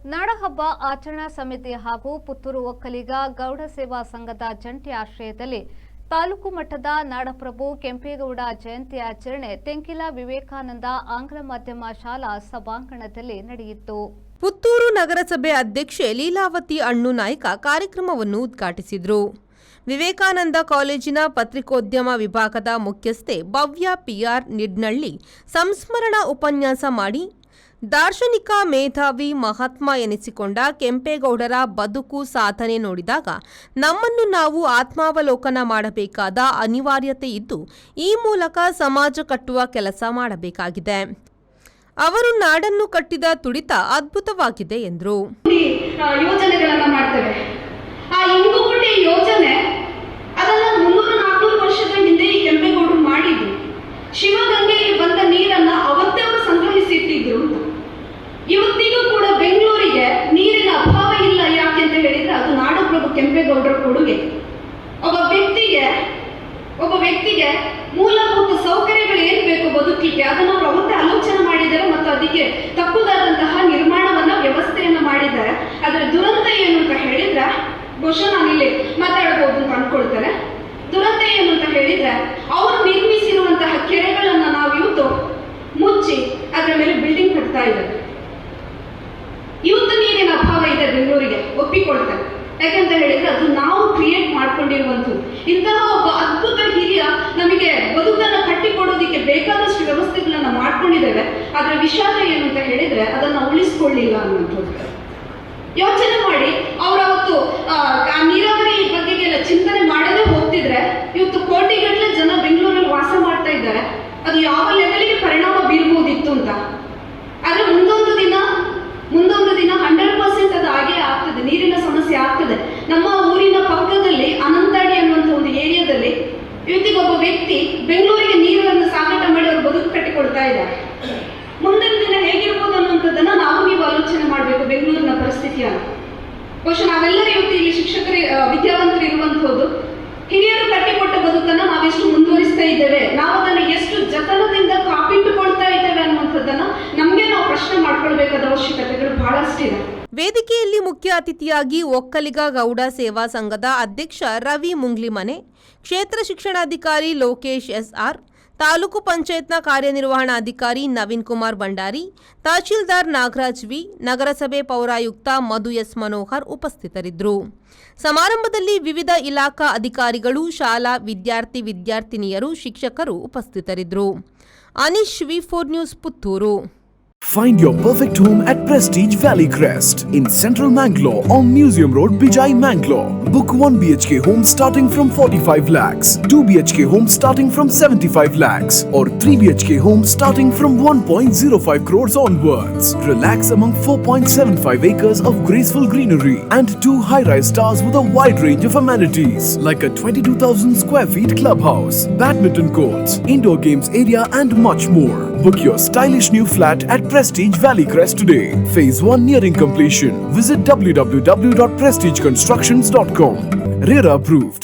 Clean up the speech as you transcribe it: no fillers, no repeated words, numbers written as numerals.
ನಾಡಹಬ್ಬ ಆಚರಣಾ ಸಮಿತಿ ಹಾಗೂ ಪುತ್ತೂರು ಒಕ್ಕಲಿಗ ಗೌಡ ಸೇವಾ ಸಂಘದ ಜಂಟಿ ಆಶ್ರಯದಲ್ಲಿ ತಾಲೂಕು ಮಟ್ಟದ ನಾಡಪ್ರಭು ಕೆಂಪೇಗೌಡ ಜಯಂತಿ ಆಚರಣೆ ತೆಂಕಿಲ ವಿವೇಕಾನಂದ ಆಂಗ್ಲ ಮಾಧ್ಯಮ ಶಾಲಾ ಸಭಾಂಗಣದಲ್ಲಿ ನಡೆಯಿತು. ಪುತ್ತೂರು ನಗರಸಭೆ ಅಧ್ಯಕ್ಷೆ ಲೀಲಾವತಿ ಅಣ್ಣು ನಾಯ್ಕ ಕಾರ್ಯಕ್ರಮವನ್ನು ಉದ್ಘಾಟಿಸಿದರು. ವಿವೇಕಾನಂದ ಕಾಲೇಜಿನ ಪತ್ರಿಕೋದ್ಯಮ ವಿಭಾಗದ ಮುಖ್ಯಸ್ಥೆ ಭವ್ಯ ಪಿಆರ್ ನಿಡ್ನಳ್ಳಿ ಸಂಸ್ಮರಣಾ ಉಪನ್ಯಾಸ ಮಾಡಿ ದಾರ್ಶನಿಕ ಮೇಧಾವಿ ಮಹಾತ್ಮ ಎನಿಸಿಕೊಂಡ ಕೆಂಪೇಗೌಡರ ಬದುಕು ಸಾಧನೆ ನೋಡಿದಾಗ ನಮ್ಮನ್ನು ನಾವು ಆತ್ಮಾವಲೋಕನ ಮಾಡಬೇಕಾದ ಅನಿವಾರ್ಯತೆ ಇದ್ದು ಈ ಮೂಲಕ ಸಮಾಜ ಕಟ್ಟುವ ಕೆಲಸ ಮಾಡಬೇಕಾಗಿದೆ. ಅವರು ನಾಡನ್ನು ಕಟ್ಟಿದ ತುಡಿತ ಅದ್ಭುತವಾಗಿದೆ ಎಂದರು. ಯೋಜನೆಗಳನ್ನ ಮಾಡ್ತೇವೆ. ಆ ಇಂಗುಗುಂಡಿ ಯೋಜನೆ ಅದನ್ನ 300-400 ವರ್ಷದ ಹಿಂದೆ ಈ ಕೆಂಪೇಗೌಡರು ಮಾಡಿದ್ರು. ಶಿವಗಂಗೆಯಲ್ಲಿ ಬಂದ ನೀರನ್ನ ಅವತ್ತೇ ಅವರು ಸಂಗ್ರಹಿಸಿ ಇಟ್ಟಿದ್ರು. ಇವತ್ತಿಗೂ ಕೂಡ ಬೆಂಗಳೂರಿಗೆ ನೀರಿನ ಅಭಾವ ಇಲ್ಲ. ಯಾಕೆ ಅಂತ ಹೇಳಿದ್ರೆ ಅದು ನಾಡಪ್ರಭು ಕೆಂಪೇಗೌಡರ ಕೊಡುಗೆ. ಒಬ್ಬ ವ್ಯಕ್ತಿಗೆ ಮೂಲಭೂತ ಸೌಕರ್ಯಗಳು ಏನ್ ಬೇಕು ಬದುಕಲಿಕ್ಕೆ ಅದನ್ನು ಅವರು ಅವತ್ತೇ ಆಲೋಚನೆ ಮಾಡಿದ್ದಾರೆ ಮತ್ತು ಅದಕ್ಕೆ ತಕ್ಕುದಾದಂತಹ ನಿರ್ಮಾಣವನ್ನ ವ್ಯವಸ್ಥೆಯನ್ನ ಮಾಡಿದ್ದಾರೆ. ಅದರ ದುರಂತ ಏನು ಅಂತ ಹೇಳಿದ್ರೆ ಬಹುಶಃ ನಾನಿಲ್ಲಿ ಮಾತಾಡಬಹುದು ಅಂತ ಅನ್ಕೊಳ್ತಾರೆ. ದುರಂತ ಏನು ಅಂತ ಹೇಳಿದ್ರೆ ಅವರು ನಿರ್ಮಿಸಿರುವಂತಹ ಕೆರೆಗಳನ್ನ ನಾವು ಇವತ್ತು ಮುಚ್ಚಿ ಅದರ ಮೇಲೆ ಬಿಲ್ಡಿಂಗ್ ಕಟ್ತಾ ಇದ್ದಾರೆ. ಇವತ್ತು ನೀರಿನ ಅಭಾವ ಇದೆ ಬೆಂಗಳೂರಿಗೆ, ಒಪ್ಪಿಕೊಳ್ತಾರೆ. ಯಾಕಂತ ಹೇಳಿದ್ರೆ ಅದು ನಾವು ಕ್ರಿಯೇಟ್ ಮಾಡ್ಕೊಂಡಿರುವಂಥದ್ದು. ಇಂತಹ ಒಬ್ಬ ಅದ್ಭುತ ಹಿರಿಯ ನಮಗೆ ಬದುಕನ್ನ ಕಟ್ಟಿಕೊಡೋದಿಕ್ಕೆ ಬೇಕಾದಷ್ಟು ವ್ಯವಸ್ಥೆಗಳನ್ನ ಮಾಡ್ಕೊಂಡಿದ್ದೇವೆ. ಅದರ ವಿಷಾದ ಏನು ಅಂತ ಹೇಳಿದ್ರೆ ಅದನ್ನ ಉಳಿಸ್ಕೊಳ್ಳಿಲ್ಲ ಅನ್ನುವಂಥದ್ದು. ಯೋಚನೆ ಮಾಡಿ, ಅವರವತ್ತು ನೀರಾವರಿ ಬಗ್ಗೆಗೆಲ್ಲ ಚಿಂತನೆ ಮಾಡದೇ ಹೋಗ್ತಿದ್ರೆ ಇವತ್ತು ಕೋಟಿಗಟ್ಟಲೆ ಜನ ಬೆಂಗಳೂರಲ್ಲಿ ವಾಸ ಮಾಡ್ತಾ ಇದ್ದಾರೆ. ಅದು ಯಾವ ಲೆವೆಲ್ಗೆ ಪರಿಣಾಮ ಬೀರ್ಬೋದಿತ್ತು ಅಂತ. ಆದ್ರೆ ಮುಂದೊಂದು ದಿನ 100% ಅದು ಹಾಗೆ ಆಗ್ತದೆ. ನೀರಿನ ಸಮಸ್ಯೆ ಆಗ್ತದೆ. ನಮ್ಮ ಊರಿನ ಪಕ್ಕದಲ್ಲಿ ಅನಂತಾಡಿ ಅನ್ನುವಂಥ ಒಂದು ಏರಿಯಾದಲ್ಲಿ ಇವತ್ತಿಗೊಬ್ಬ ವ್ಯಕ್ತಿ ಬೆಂಗಳೂರಿಗೆ ನೀರನ್ನು ಸಾಗಾಟ ಮಾಡಿ ಅವರು ಬದುಕು ಕಟ್ಟಿಕೊಡ್ತಾ ಇದ್ದಾರೆ. ಮುಂದಿನ ದಿನ ಹೇಗಿರ್ಬೋದು ಅನ್ನುವಂಥದ್ದನ್ನ ನಾವು ನೀವು ಆಲೋಚನೆ ಮಾಡಬೇಕು. ಬೆಂಗಳೂರಿನ ಪರಿಸ್ಥಿತಿಯನ್ನು ಬಹುಶಃ ನಾವೆಲ್ಲರೂ ಇವತ್ತು ಇಲ್ಲಿ ಶಿಕ್ಷಕರು ವಿದ್ಯಾವಂತರು ಇರುವಂತಹದ್ದು. ಹಿರಿಯರು ಕಟ್ಟಿಕೊಟ್ಟ ಬದುಕನ್ನ ನಾವೆಷ್ಟು ಮುಂದುವರಿಸ್ತಾ ಇದ್ದೇವೆ, ನಾವು ಅದನ್ನು ಎಷ್ಟು ಜತನದಿಂದ ಕಾಪಿಟ್ಟುಕೊಳ್ತಾ ಇದ್ದೇವೆ ಅನ್ನುವಂಥದ್ದನ್ನ ನಮ್ಗೆ ನಾವು ಪ್ರಶ್ನೆ ಮಾಡ್ಕೊಳ್ಬೇಕಾದ ಅವಶ್ಯಕತೆಗಳು ಬಹಳಷ್ಟಿದೆ. ವೇದಿಕೆಯಲ್ಲಿ ಮುಖ್ಯ ಅತಿಥಿಯಾಗಿ ಒಕ್ಕಲಿಗ ಗೌಡ ಸೇವಾ ಸಂಘದ ಅಧ್ಯಕ್ಷ ರವಿ ಮುಂಗ್ಲಿಮನೆ, ಕ್ಷೇತ್ರ ಶಿಕ್ಷಣಾಧಿಕಾರಿ ಲೋಕೇಶ್ ಎಸ್ಆರ್, ತಾಲೂಕು ಪಂಚಾಯತ್ನ ಕಾರ್ಯನಿರ್ವಹಣಾಧಿಕಾರಿ ನವೀನ್ ಕುಮಾರ್ ಭಂಡಾರಿ, ತಹಶೀಲ್ದಾರ್ ನಾಗರಾಜ್ ವಿ, ನಗರಸಭೆ ಪೌರಾಯುಕ್ತ ಮಧು ಎಸ್ ಮನೋಹರ್ ಉಪಸ್ಥಿತರಿದ್ದರು. ಸಮಾರಂಭದಲ್ಲಿ ವಿವಿಧ ಇಲಾಖಾ ಅಧಿಕಾರಿಗಳು, ಶಾಲಾ ವಿದ್ಯಾರ್ಥಿನಿಯರು, ಶಿಕ್ಷಕರು ಉಪಸ್ಥಿತರಿದ್ದರು. Anish V4 news Puttur. Find your perfect home at Prestige Valley Crest in Central Mangalore on Museum Road, Bijai, Mangalore. Book 1 BHK home starting from 45 lakhs, 2 BHK home starting from 75 lakhs, or 3 BHK home starting from 1.05 crores onwards. Relax among 4.75 acres of graceful greenery and 2 high-rise towers with a wide range of amenities like a 22,000 square feet clubhouse, badminton courts, indoor games area and much more. Book your stylish new flat at Prestige Valley Crest today. Phase 1 nearing completion. Visit www.prestigeconstructions.com. RERA approved.